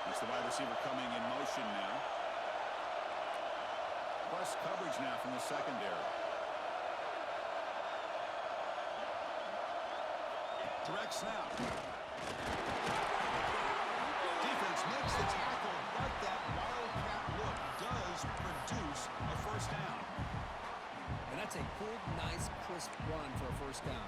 It's the wide receiver coming in motion now. Plus coverage now from the secondary. Direct snap. Defense makes the tackle, but that wildcat look does produce a first down. And that's a good, nice, crisp run for a first down.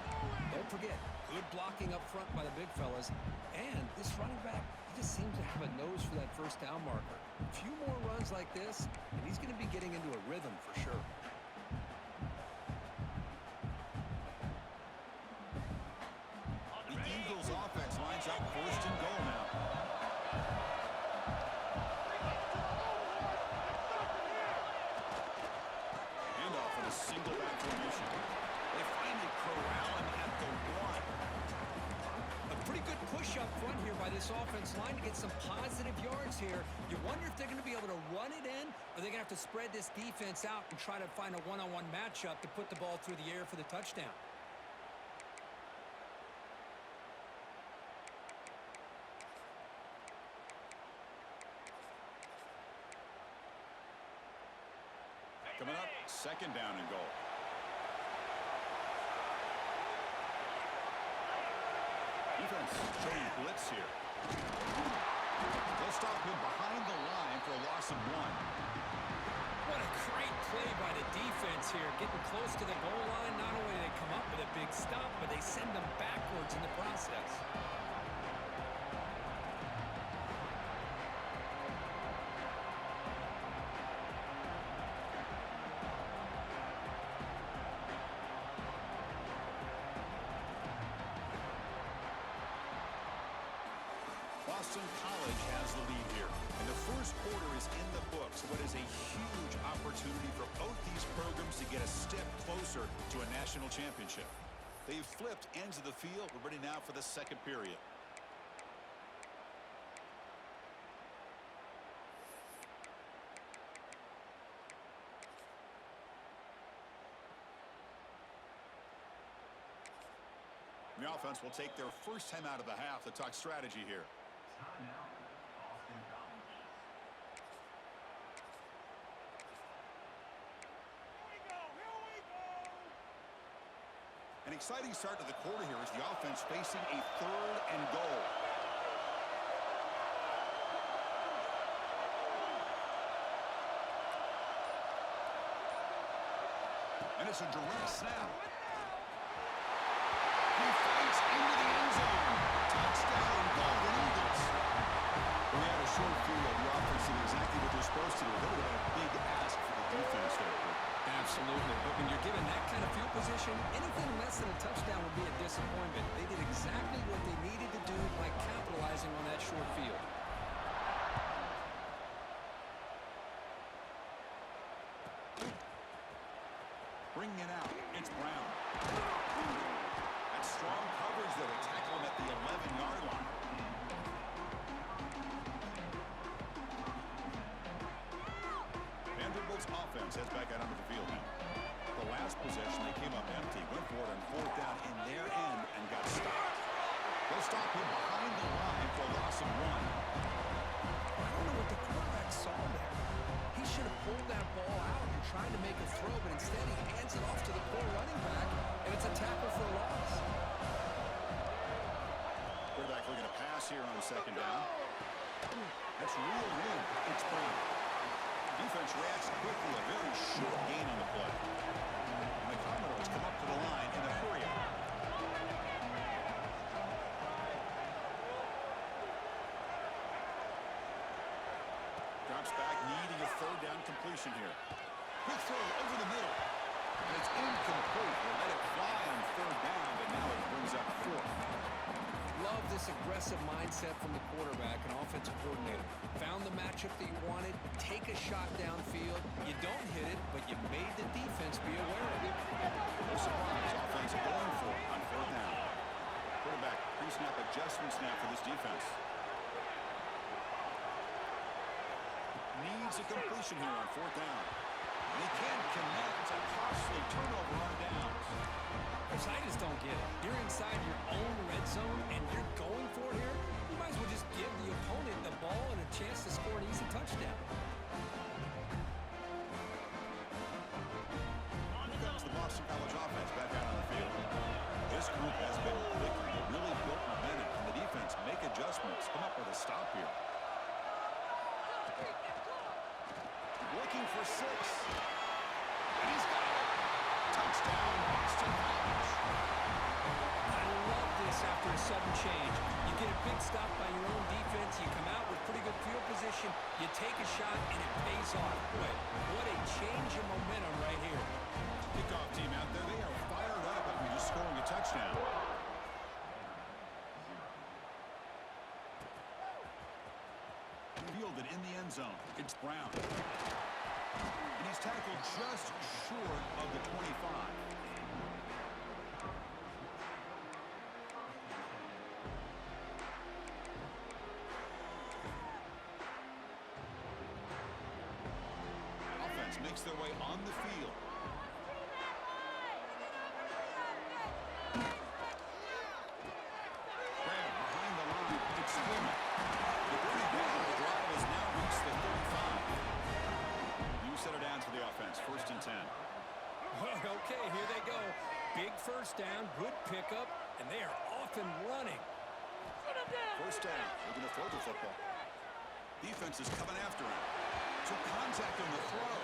Don't forget, good blocking up front by the big fellas. And this running back, he just seems to have a nose for that first down marker. A few more runs like this, and he's going to be getting into a rhythm for sure. The Eagles offense lines up first and goal now. Handoff in a single back formation. They finally corral him at the one. A pretty good push up front here by this offense line to get some positive yards here. You wonder if they're going to be able to run it in, or they're going to have to spread this defense out and try to find a one-on-one matchup to put the ball through the air for the touchdown. Coming up, second down and goal. Defense showing blitz here. They'll stop him behind the line for a loss of 1. What a great play by the defense here. Getting close to the goal line, not only do they come up with a big stop, but they send them backwards in the process. Boston College has the lead here, and the first quarter is in the books. What is a huge opportunity for both these programs to get a step closer to a national championship. They've flipped ends of the field. We're ready now for the second period. The offense will take their first time out of the half to talk strategy here. An exciting start to the quarter here as the offense facing a third and goal. And it's a direct snap. He fights into the end zone. Touchdown, Golden Eagles. We had a short field. The offense did exactly what they're supposed to do. That would have been a big ask for the defense there. Absolutely. But when you're given that kind of field position, anything less than a touchdown would be a disappointment. They did exactly what they needed to do by capitalizing on that short field. Bringing it out. It's Brown. That's strong coverage, though. They tackle him at the 11-yard line. Vanderbilt's offense heads back out onto the field now. The last possession, they came up empty. Went for it on fourth down in their end and got stopped. They'll stop him behind the line for a loss of 1. I don't know what the quarterback saw there. He should have pulled that ball out and tried to make a throw, but instead he hands it off to the poor running back, and it's a tackle for a loss. Quarterback looking to pass here on second down. That's real in. It's Brown. Defense reacts quickly. A very short gain on the play. And the Commodores come up to the line in a hurry. Drops back, needing a third down completion here. Quick throw over the middle. And it's incomplete. They let it fly on third down, but now it brings up fourth. Love this aggressive mindset from the quarterback and offensive coordinator. Found the matchup that you wanted, take a shot downfield. You don't hit it, but you made the defense be aware of it. No surprise, offense going for it on fourth down. Quarterback pre-snap adjustments now for this defense. Needs a completion here on fourth down. And he can't connect. A costly turnover on downs. Because I just don't get it. You're inside your own red zone and you're going for it here. You might as well just give the opponent the ball in a come up with a stop here. Looking for 6. And he's got it. Touchdown, Boston College. I love this after a sudden change. You get a big stop by your own defense. You come out with pretty good field position. You take a shot, and it pays off. Boy, what a change in momentum right here. Kickoff team out there. They are fired up after just scoring a touchdown. Fielded in the end zone. It's Brown. And he's tackled just short of the 25. Offense makes their way on the field. Graham behind the line. It's Slimmer. The running back of the drive has now reached the 35. You set it down for the offense. 1st and 10. Okay, here they go. Big first down, good pickup, and they are off and running. 1st down. They're going to throw the football. Defense is coming after him. Took contact on the throw.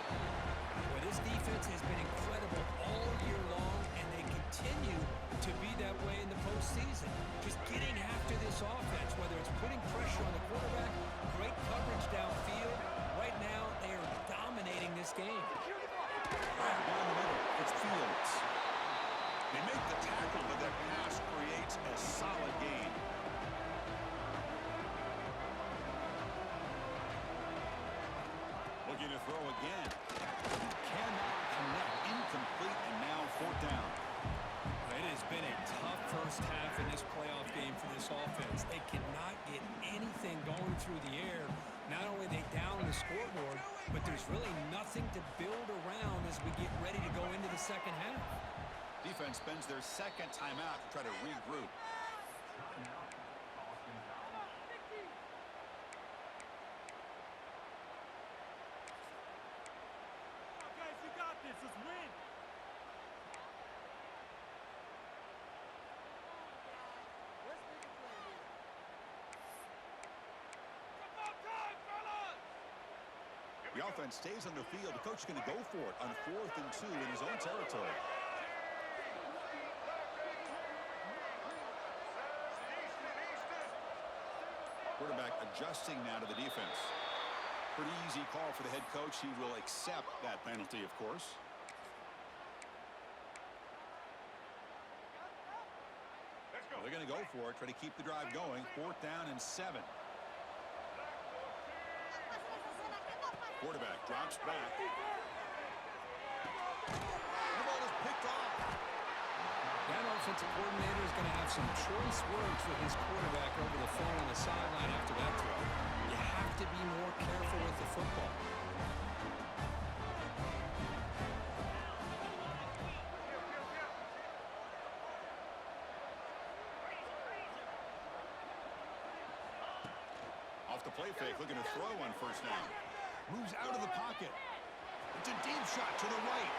Well, this defense has been incredible all year long, and they continue to be that way in the postseason. Just getting after this offense, whether it's putting pressure on the quarterback, great coverage downfield. Right now, they are dominating this game. Right down the middle. It's Fields. They make the tackle, but that pass creates a solid gain. Looking to throw again. Cannot connect. Incomplete, and now 4th down. It has been a tough first half in this playoff game for this offense. They cannot get anything going through the air. Not only are they down the scoreboard, but there's really nothing to build around as we get ready to go into the second half. Defense spends their 2nd timeout to try to regroup. Guys, you got this. Let's win. The offense stays on the field. The coach is going to go for it on 4th and 2 in his own territory. Quarterback adjusting now to the defense. Pretty easy call for the head coach. He will accept that penalty, of course. They're going to go for it, try to keep the drive going. 4th down and 7. Quarterback drops back. The ball is picked off. That offensive coordinator is going to have some choice words for his quarterback over the phone on the sideline after that throw. You have to be more careful with the football. Off the play fake, looking to throw on 1st down. Moves out of the pocket. It's a deep shot to the right.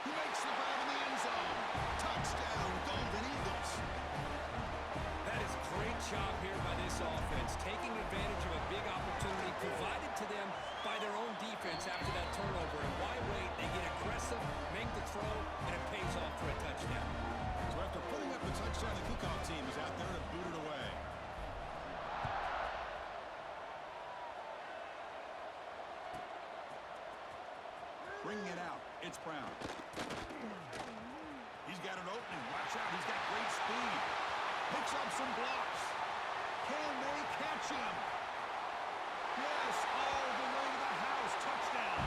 He makes the grab in the end zone. Touchdown, Golden Eagles. That is a great job here by this offense, taking advantage of a big opportunity provided to them by their own defense after that turnover. And why wait? They get aggressive, make the throw, and it pays off for a touchdown. So after putting up the touchdown, the kickoff team is out there to boot it away. Bringing it out, it's Brown. He's got an opening. Watch out, he's got great speed. Picks up some blocks. Can they catch him? Yes, all the way to the house. Touchdown.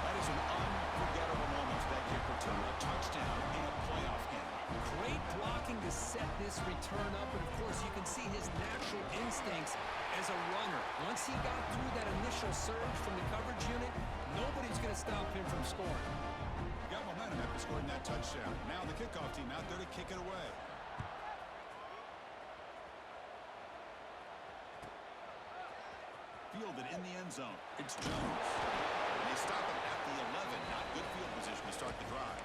That is an unforgettable moment for that kick return. A touchdown in a playoff game. Great blocking to set this return up, and of course you can see his natural instincts as a runner. Once he got through that initial surge from the coverage unit, nobody's going to stop him from scoring. Got momentum after scoring that touchdown. Now the kickoff team out there to kick it away. Fielded in the end zone. It's Jones. And they stop him at the 11. Not good field position to start the drive.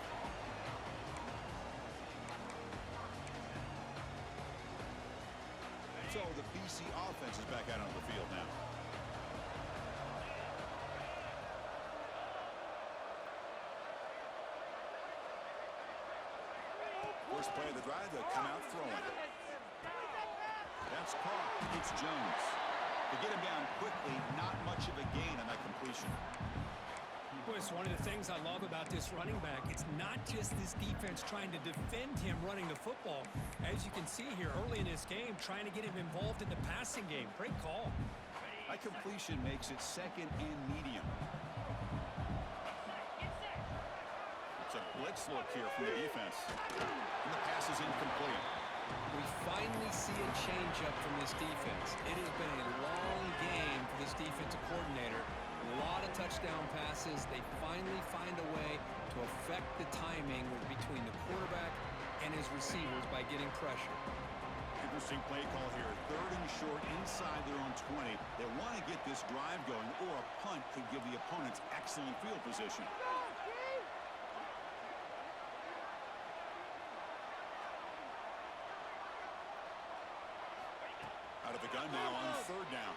So the BC offense is back out on the field now. First play of the drive, they'll come out throwing. That's caught. It's Jones. To get him down quickly, not much of a gain on that completion. Boy, it's one of the things I love about this running back. It's not just this defense trying to defend him running the football. As you can see here early in this game, trying to get him involved in the passing game. Great call. That completion makes it second and medium. It's a blitz look here from the defense. And the pass is incomplete. We finally see a change-up from this defense. It has been a long game for this defensive coordinator. A lot of touchdown passes. They finally find a way to affect the timing between the quarterback and his receivers by getting pressure. Interesting play call here. Third and short inside their own 20. They want to get this drive going, or a punt could give the opponents excellent field position. Out of the gun now on third down.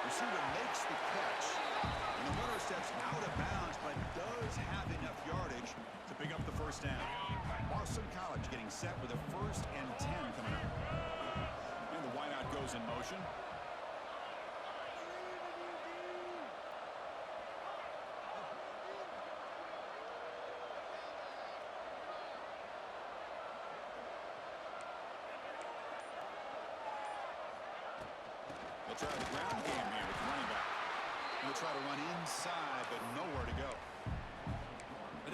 Receiver makes the catch, and the runner steps out of bounds, but does have enough yardage to pick up the first down. Boston College getting set with a 1st and 10 coming up. And the wideout goes in motion. They'll try the ground game here with the running back. They'll try to run inside, but nowhere to go.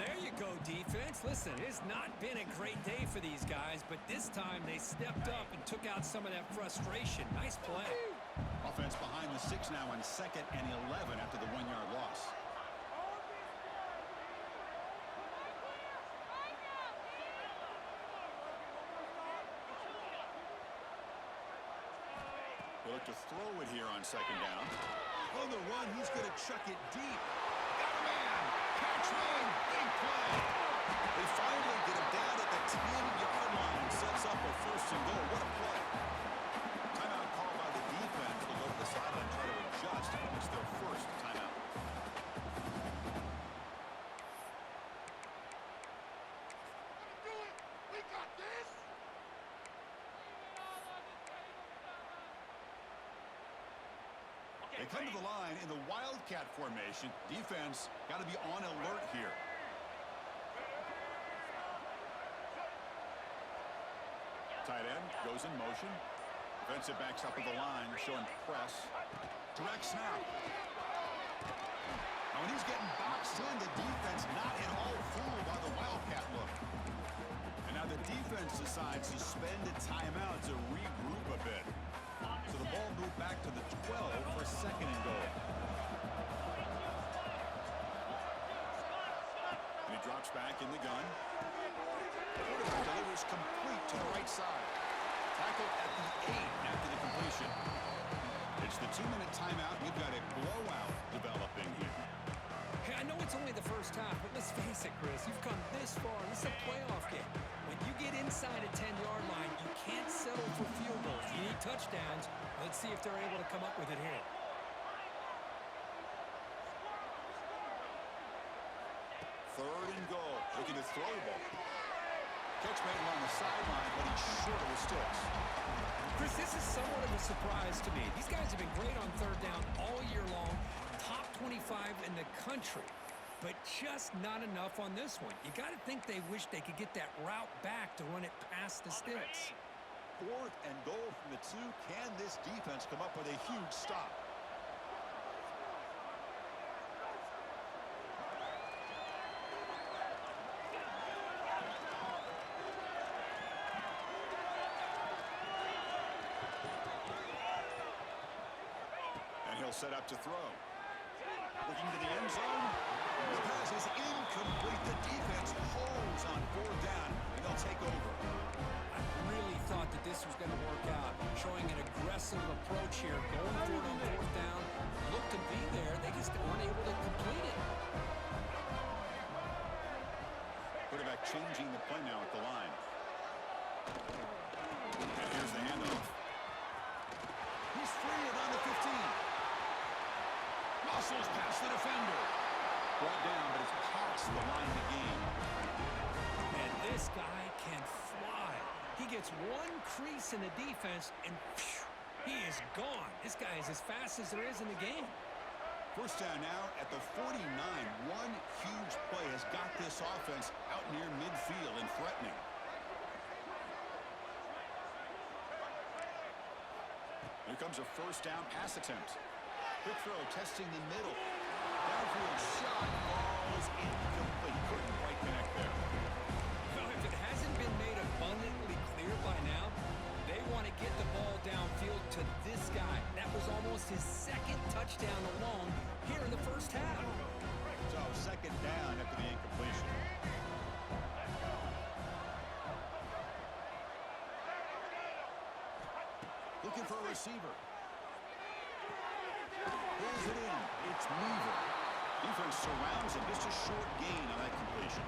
There you go, defense. Listen, it's not been a great day for these guys, but this time they stepped up and took out some of that frustration. Nice play. Offense behind the 6 now on 2nd and 11 after the 1-yard loss. They look to throw it here on 2nd down. On the run, he's going to chuck it deep. Got a man! Catch one! Big play! They finally get him down at the 10-yard line. Sets up a 1st and goal. What a play. Timeout called by the defense. They'll go to the sideline and try to adjust. It's their 1st timeout. We got this! They come to the line in the Wildcat formation. Defense got to be on alert here. Tight end goes in motion. Defensive backs up at the line, showing press. Direct snap. Now when he's getting boxed in, the defense not at all fooled by the Wildcat look. And now the defense decides to spend a timeout to regroup a bit. So the ball moved back to the 12 for 2nd and goal. And he drops back in the gun. Quarterback delivers complete to the right side. Tackled at the 8 after the completion. It's the 2-minute timeout. We've got a blowout developing here. Hey, I know it's only the first half, but let's face it, Chris. You've come this far. This is a playoff game. When you get inside a 10-yard line, you can't settle for field goals. You need touchdowns. Let's see if they're able to come up with it here. Third and goal. Looking to throw the ball. Catch made along the sideline, but he's short of the sticks. Chris, this is somewhat of a surprise to me. These guys have been great on 3rd down all year long. Top 25 in the country. But just not enough on this one. You got to think they wish they could get that route back to run it past the sticks. 4th and goal from the 2. Can this defense come up with a huge stop? And he'll set up to throw. Looking to the end zone. The pass is incomplete. The defense holds on 4th down, and they'll take over. I really thought that this was going to work out. Showing an aggressive approach here. Going for it on 4th down. Looked to be there. They just weren't able to complete it. Quarterback changing the play now at the line. And here's the gets one crease in the defense, and phew, he is gone. This guy is as fast as there is in the game. First down now at the 49. One huge play has got this offense out near midfield and threatening. Here comes a first down pass attempt. Quick throw, testing the middle. Downfield shot falls incomplete. Couldn't quite connect there. Well, if it hasn't been made abundantly clear by now, they want to get the ball downfield to this guy. That was almost his second touchdown alone here in the first half. So second down after the incompletion. Looking for a receiver. Pulls it in. It's Weaver. Defense surrounds him. Just a short gain on that completion.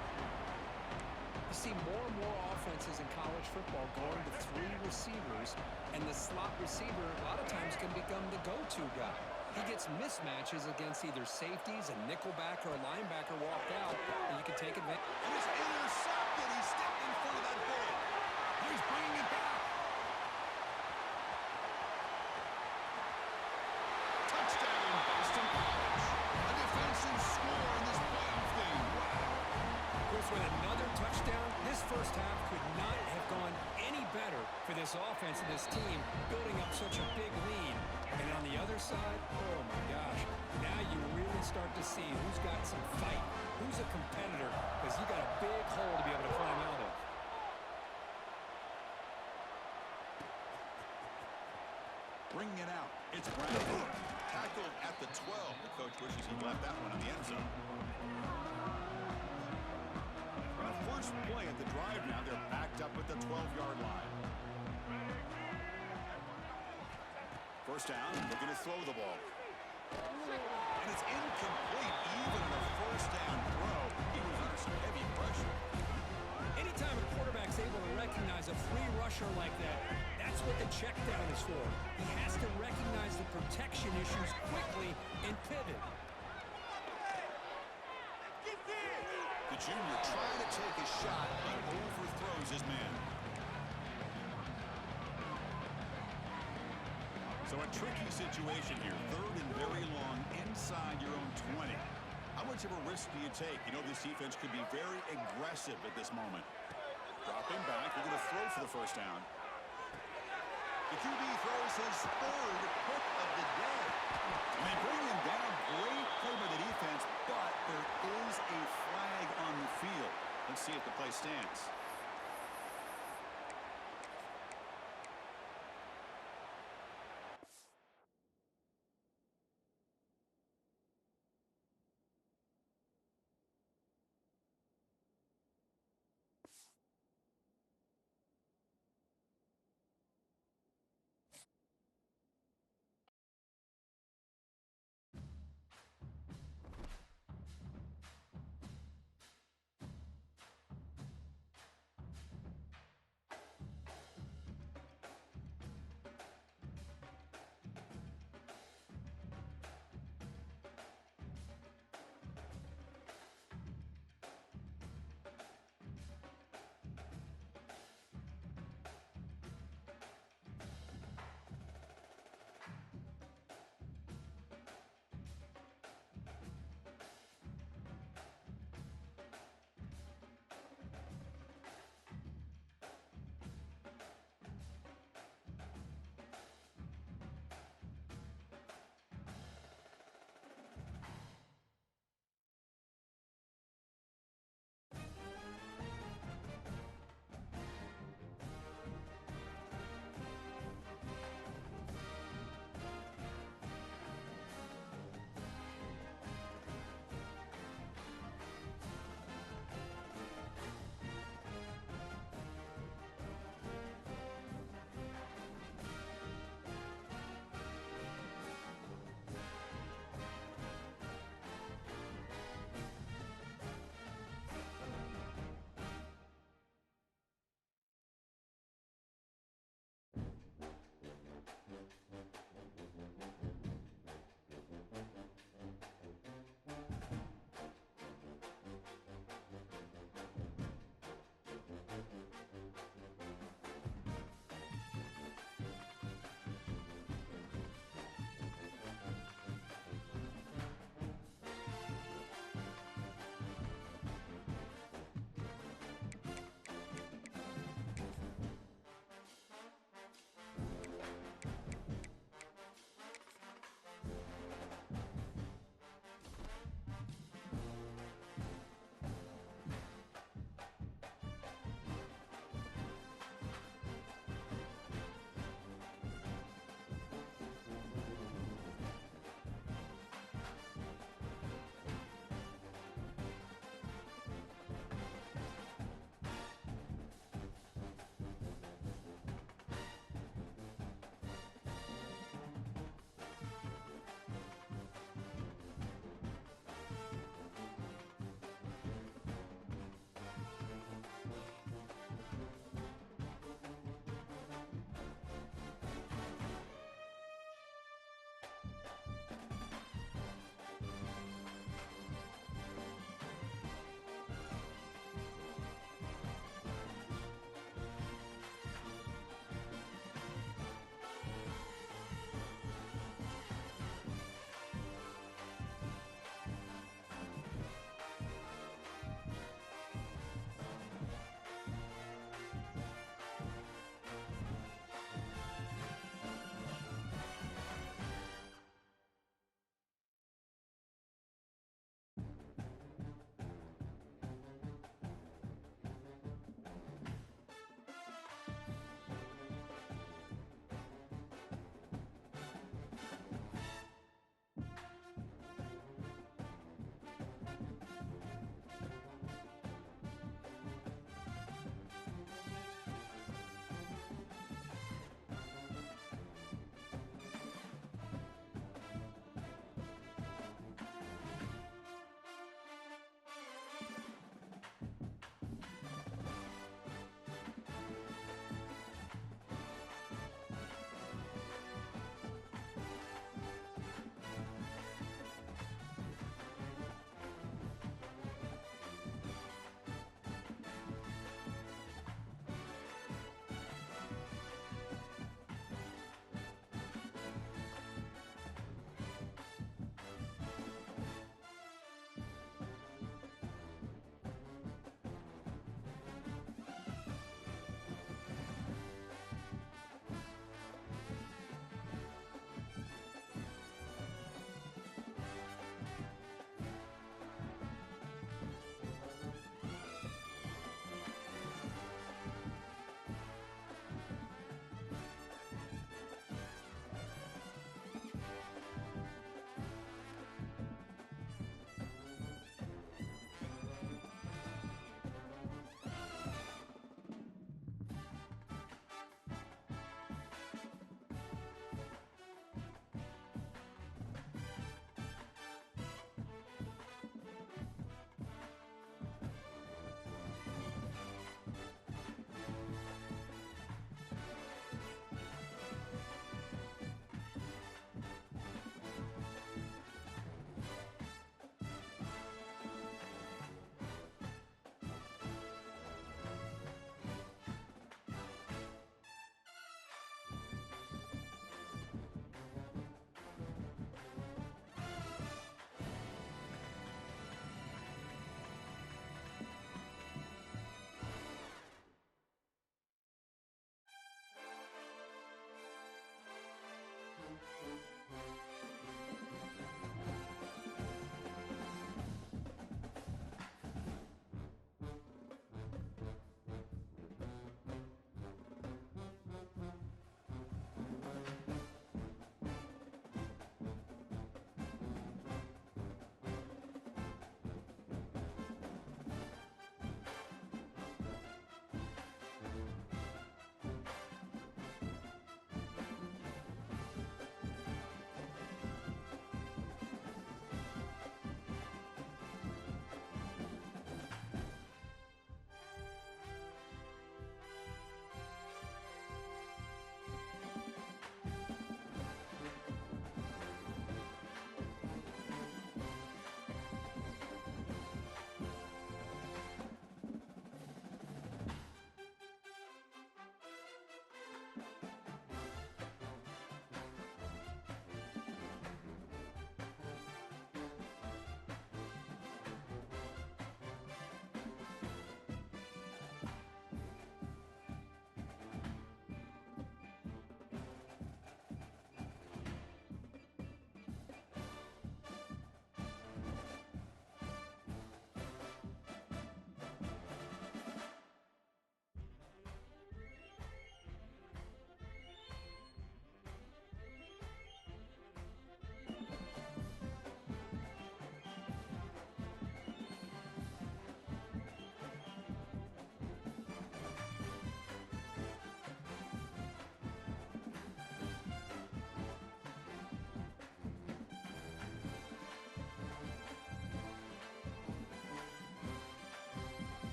You see more and more offenses in college football going to three receivers, and the slot receiver a lot of times can become the go-to guy. He gets mismatches against either safeties, a nickelback, or a linebacker walked out, and you can take advantage. And it's intercepted. He stepped in front of that ball. He's bringing it back. Touchdown, Boston College. A defensive score in this playoff game. Wow. Of course, with another touchdown, this first half could not have gone any better for this offense and this team, building up such a big lead. And on the other side, oh my gosh, now you really start to see who's got some fight, who's a competitor, because you got a big hole to be able to climb out of. Bringing it out. It's Brown. Tackled at the 12. The coach wishes he left that one in the end zone. On a first play at the drive now, they're backed up at the 12-yard line. First down, they're going to throw the ball. And it's incomplete even on a first down throw. He was under some heavy pressure. Anytime a quarterback's able to recognize a free rusher like that, that's what the check down is for. He has to recognize the protection issues quickly and pivot. The junior trying to take a shot. He overthrows his man. So a tricky situation here. Third and very long inside your own 20. How much of a risk do you take? You know this defense could be very aggressive at this moment. Dropping back. They're going to throw for the first down. The QB throws his third hook of the day. And they bring him down. Great play by the defense, but there is a flag on the field. Let's see if the play stands.